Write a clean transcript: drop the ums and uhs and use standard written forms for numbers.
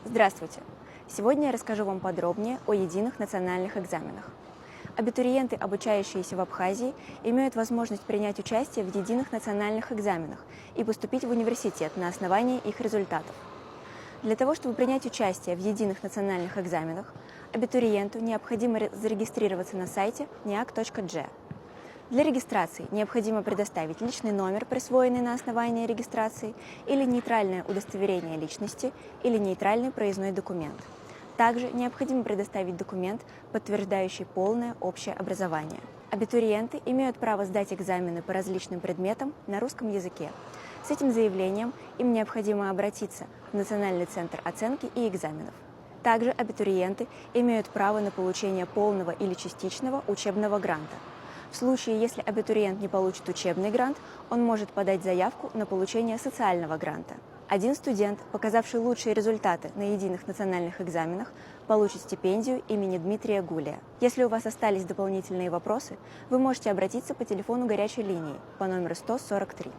Здравствуйте! Сегодня я расскажу вам подробнее о единых национальных экзаменах. Абитуриенты, обучающиеся в Абхазии, имеют возможность принять участие в единых национальных экзаменах и поступить в университет на основании их результатов. Для того, чтобы принять участие в единых национальных экзаменах, абитуриенту необходимо зарегистрироваться на сайте niak.g. Для регистрации необходимо предоставить личный номер, присвоенный на основании регистрации, или нейтральное удостоверение личности, или нейтральный проездной документ. Также необходимо предоставить документ, подтверждающий полное общее образование. Абитуриенты имеют право сдать экзамены по различным предметам на русском языке. С этим заявлением им необходимо обратиться в Национальный центр оценки и экзаменов. Также абитуриенты имеют право на получение полного или частичного учебного гранта. В случае, если абитуриент не получит учебный грант, он может подать заявку на получение социального гранта. Один студент, показавший лучшие результаты на единых национальных экзаменах, получит стипендию имени Дмитрия Гулия. Если у вас остались дополнительные вопросы, вы можете обратиться по телефону горячей линии по номеру 143.